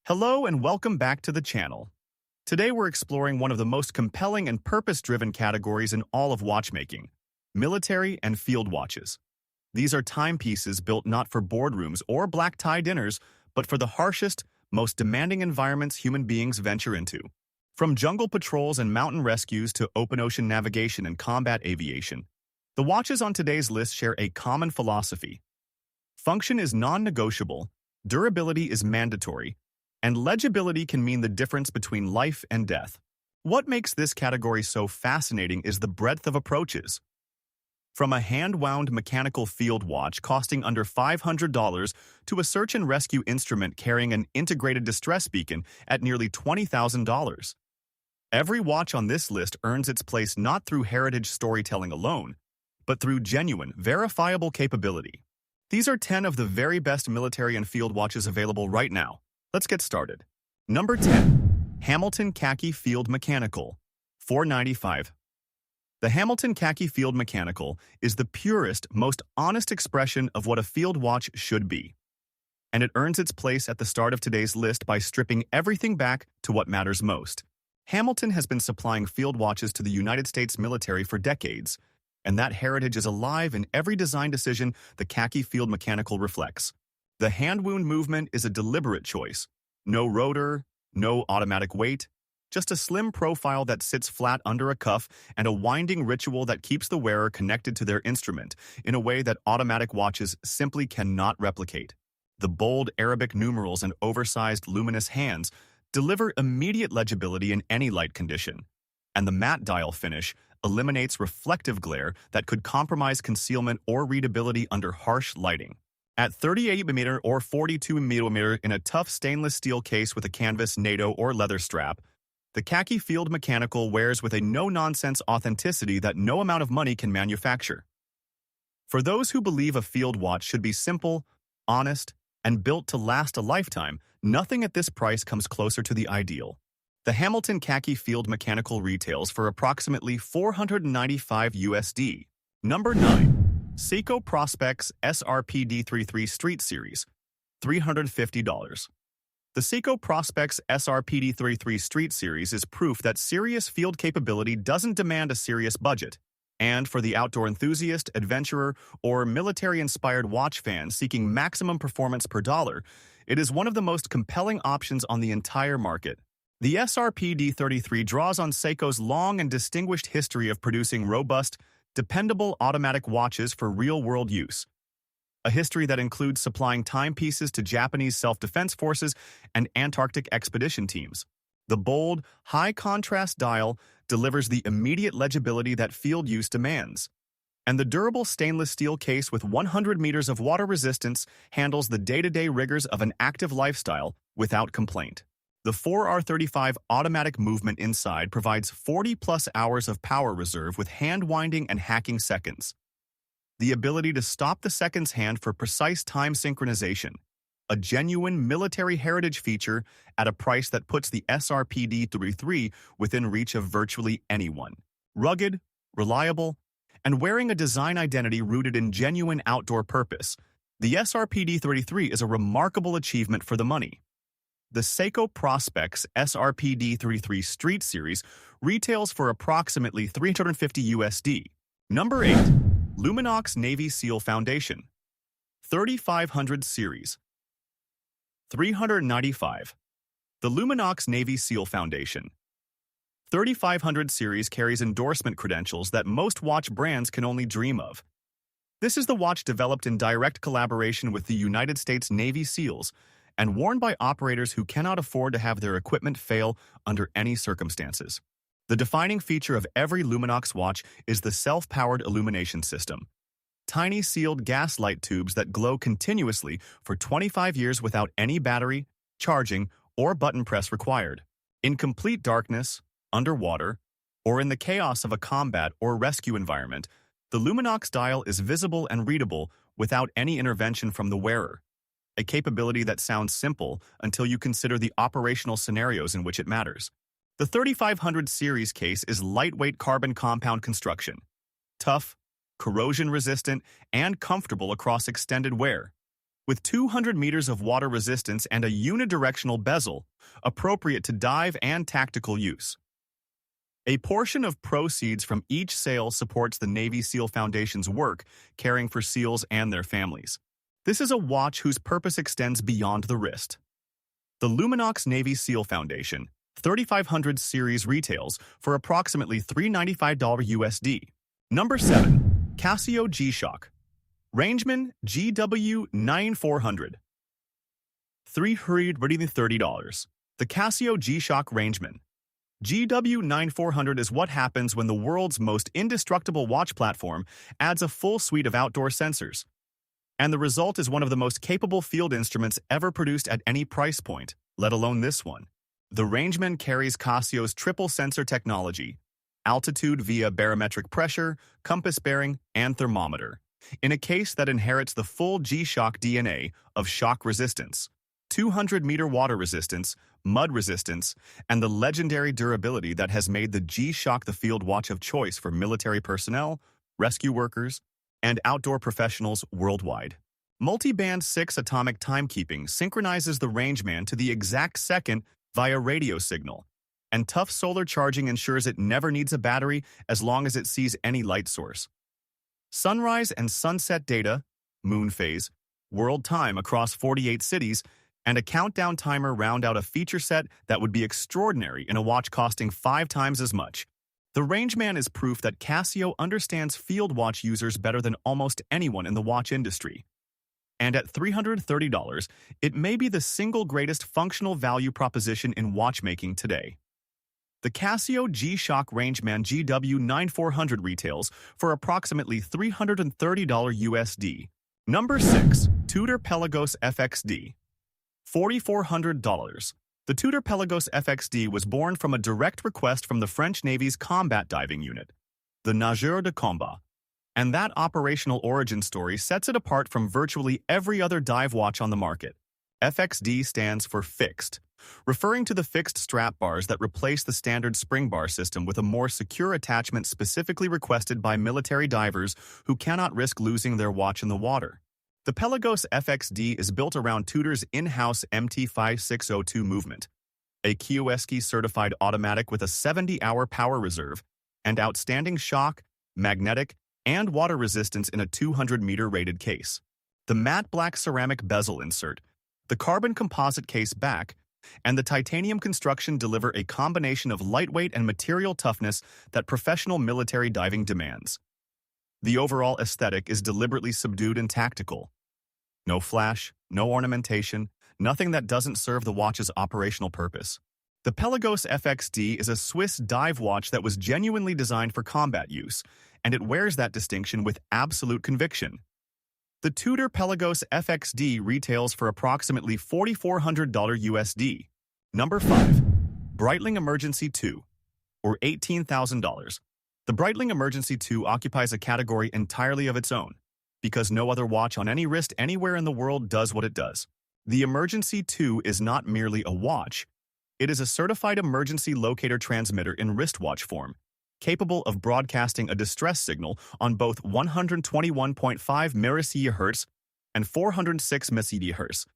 Hello and welcome back to the channel. Today we're exploring one of the most compelling and purpose-driven categories in all of watchmaking, military and field watches. These are timepieces built not for boardrooms or black-tie dinners, but for the harshest, most demanding environments human beings venture into. From jungle patrols and mountain rescues to open ocean navigation and combat aviation, the watches on today's list share a common philosophy. Function is non-negotiable, durability is mandatory, and legibility can mean the difference between life and death. What makes this category so fascinating is the breadth of approaches. From a hand-wound mechanical field watch costing under $500 to a search and rescue instrument carrying an integrated distress beacon at nearly $20,000. Every watch on this list earns its place not through heritage storytelling alone, but through genuine, verifiable capability. These are 10 of the very best military and field watches available right now. Let's get started. Number 10. Hamilton Khaki Field Mechanical, $495. The Hamilton Khaki Field Mechanical is the purest, most honest expression of what a field watch should be. And it earns its place at the start of today's list by stripping everything back to what matters most. Hamilton has been supplying field watches to the United States military for decades, and that heritage is alive in every design decision the Khaki Field Mechanical reflects. The hand-wound movement is a deliberate choice. No rotor, no automatic weight, just a slim profile that sits flat under a cuff and a winding ritual that keeps the wearer connected to their instrument in a way that automatic watches simply cannot replicate. The bold Arabic numerals and oversized luminous hands deliver immediate legibility in any light condition, and the matte dial finish eliminates reflective glare that could compromise concealment or readability under harsh lighting. At 38mm or 42mm in a tough stainless steel case with a canvas NATO or leather strap, the Khaki Field Mechanical wears with a no-nonsense authenticity that no amount of money can manufacture. For those who believe a field watch should be simple, honest, and built to last a lifetime, nothing at this price comes closer to the ideal. The Hamilton Khaki Field Mechanical retails for approximately $495 USD. Number 9. Seiko Prospex SRPD33 Street Series, $350. The Seiko Prospex SRPD33 Street Series is proof that serious field capability doesn't demand a serious budget. And for the outdoor enthusiast, adventurer, or military-inspired watch fan seeking maximum performance per dollar, it is one of the most compelling options on the entire market. The SRPD33 draws on Seiko's long and distinguished history of producing robust, dependable automatic watches for real-world use. A history that includes supplying timepieces to Japanese self-defense forces and Antarctic expedition teams. The bold, high-contrast dial delivers the immediate legibility that field use demands. And the durable stainless steel case with 100 meters of water resistance handles the day-to-day rigors of an active lifestyle without complaint. The 4R35 automatic movement inside provides 40-plus hours of power reserve with hand-winding and hacking seconds. The ability to stop the seconds hand for precise time synchronization, a genuine military heritage feature at a price that puts the SRPD33 within reach of virtually anyone. Rugged, reliable, and wearing a design identity rooted in genuine outdoor purpose, the SRPD33 is a remarkable achievement for the money. The Seiko Prospex SRPD33 Street Series retails for approximately $350 USD. Number 8. Luminox Navy SEAL Foundation, 3500 Series, $395. The Luminox Navy SEAL Foundation, 3500 Series carries endorsement credentials that most watch brands can only dream of. This is the watch developed in direct collaboration with the United States Navy SEALs and worn by operators who cannot afford to have their equipment fail under any circumstances. The defining feature of every Luminox watch is the self-powered illumination system. Tiny sealed gas light tubes that glow continuously for 25 years without any battery, charging, or button press required. In complete darkness, underwater, or in the chaos of a combat or rescue environment, the Luminox dial is visible and readable without any intervention from the wearer. A capability that sounds simple until you consider the operational scenarios in which it matters. The 3500 series case is lightweight carbon compound construction, tough, corrosion-resistant, and comfortable across extended wear. with 200 meters of water resistance and a unidirectional bezel, appropriate to dive and tactical use. A portion of proceeds from each sale supports the Navy SEAL Foundation's work caring for SEALs and their families. This is a watch whose purpose extends beyond the wrist. The Luminox Navy SEAL Foundation 3500 series retails for approximately $395 USD. Number 7. Casio G-Shock Rangeman GW9400 $330. The Casio G-Shock Rangeman GW9400 is what happens when the world's most indestructible watch platform adds a full suite of outdoor sensors. And the result is one of the most capable field instruments ever produced at any price point, let alone this one. The Rangeman carries Casio's triple sensor technology, altitude via barometric pressure, compass bearing, and thermometer, in a case that inherits the full G-Shock DNA of shock resistance, 200-meter water resistance, mud resistance, and the legendary durability that has made the G-Shock the field watch of choice for military personnel, rescue workers, and outdoor professionals worldwide. Multi-band 6 atomic timekeeping synchronizes the Rangeman to the exact second via radio signal, and tough solar charging ensures it never needs a battery as long as it sees any light source. Sunrise and sunset data, moon phase, world time across 48 cities, and a countdown timer round out a feature set that would be extraordinary in a watch costing 5 times as much. The Rangeman is proof that Casio understands field watch users better than almost anyone in the watch industry. And at $330, it may be the single greatest functional value proposition in watchmaking today. The Casio G-Shock Rangeman GW9400 retails for approximately $330 USD. Number 6. Tudor Pelagos FXD $4,400. The Tudor Pelagos FXD was born from a direct request from the French Navy's combat diving unit, the Nageur de Combat, and that operational origin story sets it apart from virtually every other dive watch on the market. FXD stands for fixed, referring to the fixed strap bars that replace the standard spring bar system with a more secure attachment specifically requested by military divers who cannot risk losing their watch in the water. The Pelagos FXD is built around Tudor's in-house MT5602 movement, a Kioski-certified automatic with a 70-hour power reserve and outstanding shock, magnetic, and water resistance in a 200-meter rated case. The matte black ceramic bezel insert, the carbon composite case back, and the titanium construction deliver a combination of lightweight and material toughness that professional military diving demands. The overall aesthetic is deliberately subdued and tactical. No flash, no ornamentation, nothing that doesn't serve the watch's operational purpose. The Pelagos FXD is a Swiss dive watch that was genuinely designed for combat use, and it wears that distinction with absolute conviction. The Tudor Pelagos FXD retails for approximately $4,400 USD. Number 5. Breitling Emergency II, or $18,000. The Breitling Emergency II occupies a category entirely of its own, because no other watch on any wrist anywhere in the world does what it does. The Emergency II is not merely a watch, it is a certified emergency locator transmitter in wristwatch form, capable of broadcasting a distress signal on both 121.5 MHz and 406 MHz.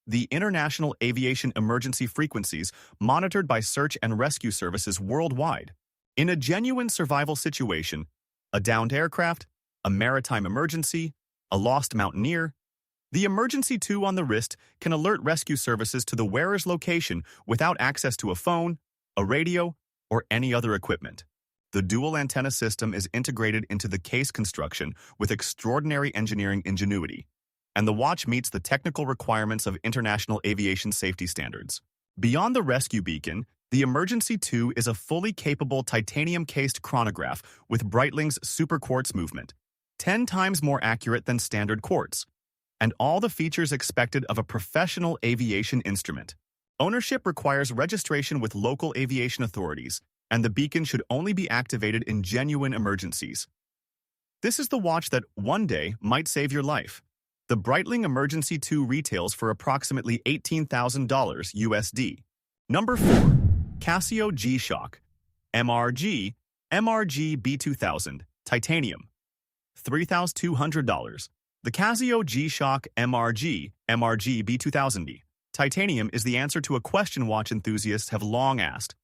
The International Aviation Emergency Frequencies monitored by search and rescue services worldwide. In a genuine survival situation, a downed aircraft, a maritime emergency, a lost mountaineer, the Emergency II on the wrist can alert rescue services to the wearer's location without access to a phone, a radio, or any other equipment. The dual antenna system is integrated into the case construction with extraordinary engineering ingenuity, and the watch meets the technical requirements of international aviation safety standards. Beyond the rescue beacon, the Emergency II is a fully capable titanium-cased chronograph with Breitling's super quartz movement, 10 times more accurate than standard quartz, and all the features expected of a professional aviation instrument. Ownership requires registration with local aviation authorities, and the beacon should only be activated in genuine emergencies. This is the watch that one day might save your life. The Breitling Emergency II retails for approximately $18,000 USD. Number 4. Casio G-Shock MRG B2000 Titanium $3,200. The Casio G-Shock MRG B2000D Titanium is the answer to a question watch enthusiasts have long asked.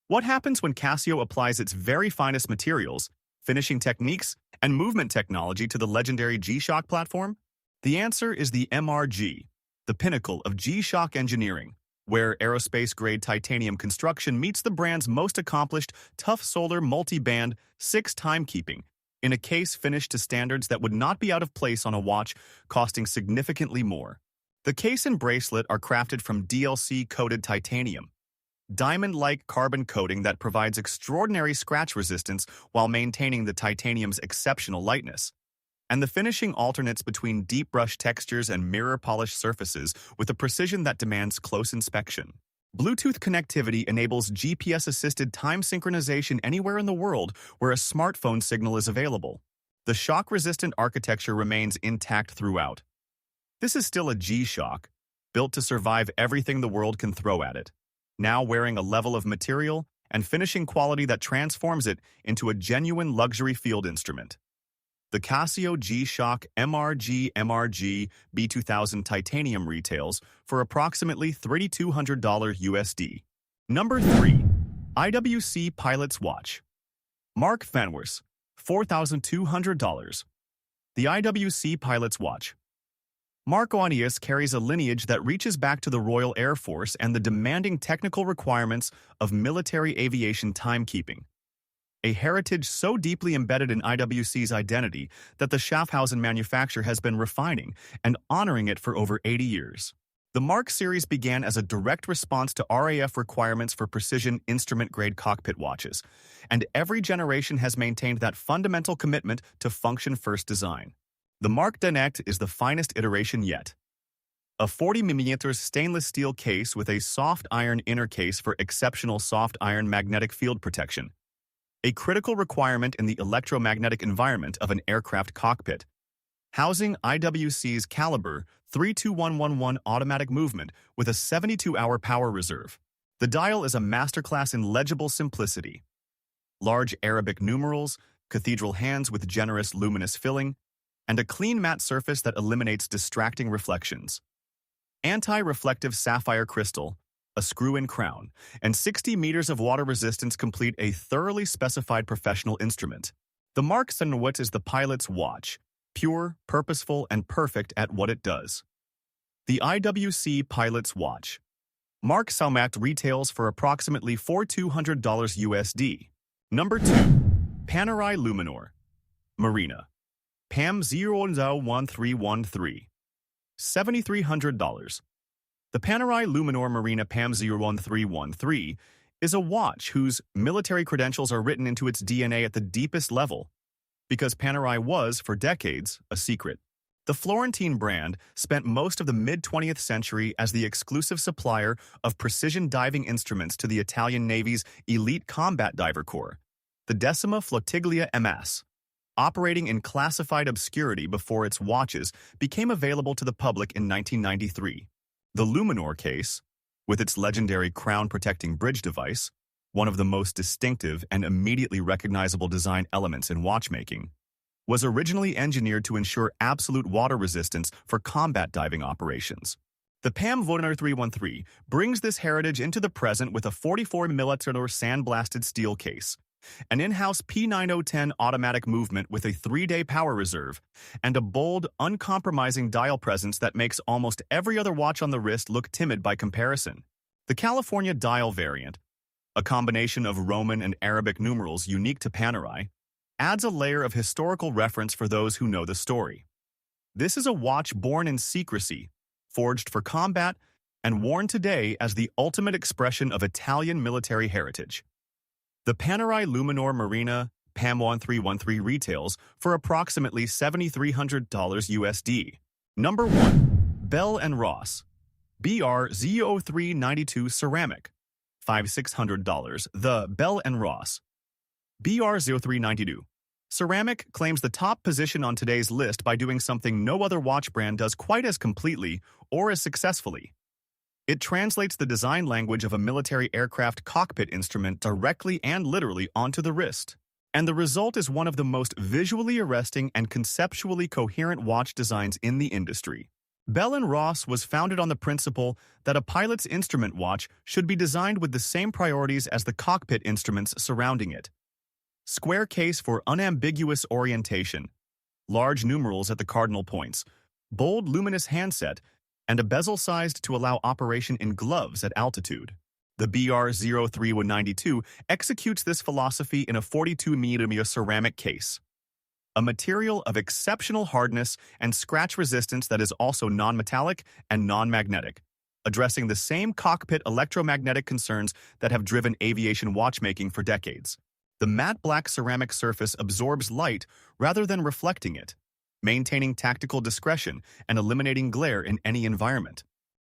What happens when Casio applies its very finest materials, finishing techniques, and movement technology to the legendary G-Shock platform? The answer is the MRG, the pinnacle of G-Shock engineering, where aerospace-grade titanium construction meets the brand's most accomplished tough solar multi-band 6 timekeeping in a case finished to standards that would not be out of place on a watch costing significantly more. The case and bracelet are crafted from DLC-coated titanium, diamond-like carbon coating that provides extraordinary scratch resistance while maintaining the titanium's exceptional lightness. And the finishing alternates between deep brush textures and mirror-polished surfaces with a precision that demands close inspection. Bluetooth connectivity enables GPS-assisted time synchronization anywhere in the world where a smartphone signal is available. The shock-resistant architecture remains intact throughout. This is still a G-Shock, built to survive everything the world can throw at it, now wearing a level of material and finishing quality that transforms it into a genuine luxury field instrument. The Casio G-Shock MRG B2000 Titanium retails for approximately $3,200 USD. Number 3. IWC Pilot's Watch. Mark Fenwers, $4,200. The IWC Pilot's Watch. Mark Onius carries a lineage that reaches back to the Royal Air Force and the demanding technical requirements of military aviation timekeeping. A heritage so deeply embedded in IWC's identity that the Schaffhausen manufacturer has been refining and honoring it for over 80 years. The Mark series began as a direct response to RAF requirements for precision instrument-grade cockpit watches, and every generation has maintained that fundamental commitment to function-first design. The Mark Dinect is the finest iteration yet. A 40mm stainless steel case with a soft iron inner case for exceptional soft iron magnetic field protection, a critical requirement in the electromagnetic environment of an aircraft cockpit, housing IWC's Caliber 32111 automatic movement with a 72-hour power reserve. The dial is a masterclass in legible simplicity. Large Arabic numerals, cathedral hands with generous luminous filling, and a clean matte surface that eliminates distracting reflections. Anti-reflective sapphire crystal, a screw-in crown, and 60 meters of water resistance complete a thoroughly specified professional instrument. The Mark Fenwers is the pilot's watch, pure, purposeful, and perfect at what it does. The IWC Pilot's Watch. Mark Fenwers retails for approximately $4,200 USD. Number 2. Panerai Luminor. Marina. PAM 01313. $7,300. The Panerai Luminor Marina PAM 01313 is a watch whose military credentials are written into its DNA at the deepest level, because Panerai was, for decades, a secret. The Florentine brand spent most of the mid-20th century as the exclusive supplier of precision diving instruments to the Italian Navy's elite combat diver corps, the Decima Flottiglia MS. Operating in classified obscurity before its watches became available to the public in 1993. The Luminor case, with its legendary crown-protecting bridge device, one of the most distinctive and immediately recognizable design elements in watchmaking, was originally engineered to ensure absolute water resistance for combat diving operations. The PAM 01313 brings this heritage into the present with a 44mm sandblasted steel case, an in-house P9010 automatic movement with a 3-day power reserve, and a bold, uncompromising dial presence that makes almost every other watch on the wrist look timid by comparison. The California dial variant, a combination of Roman and Arabic numerals unique to Panerai, adds a layer of historical reference for those who know the story. This is a watch born in secrecy, forged for combat, and worn today as the ultimate expression of Italian military heritage. The Panerai Luminor Marina PAM 1313 retails for approximately $7,300 USD. Number 1. Bell & Ross. BR 0392 Ceramic. $5,600. The Bell & Ross. BR 0392 Ceramic claims the top position on today's list by doing something no other watch brand does quite as completely or as successfully. It translates the design language of a military aircraft cockpit instrument directly and literally onto the wrist. And the result is one of the most visually arresting and conceptually coherent watch designs in the industry. Bell & Ross was founded on the principle that a pilot's instrument watch should be designed with the same priorities as the cockpit instruments surrounding it. Square case for unambiguous orientation, large numerals at the cardinal points, bold luminous handset, and a bezel sized to allow operation in gloves at altitude. The BR-03-192 executes this philosophy in a 42mm ceramic case, a material of exceptional hardness and scratch resistance that is also non-metallic and non-magnetic, addressing the same cockpit electromagnetic concerns that have driven aviation watchmaking for decades. The matte black ceramic surface absorbs light rather than reflecting it, maintaining tactical discretion and eliminating glare in any environment.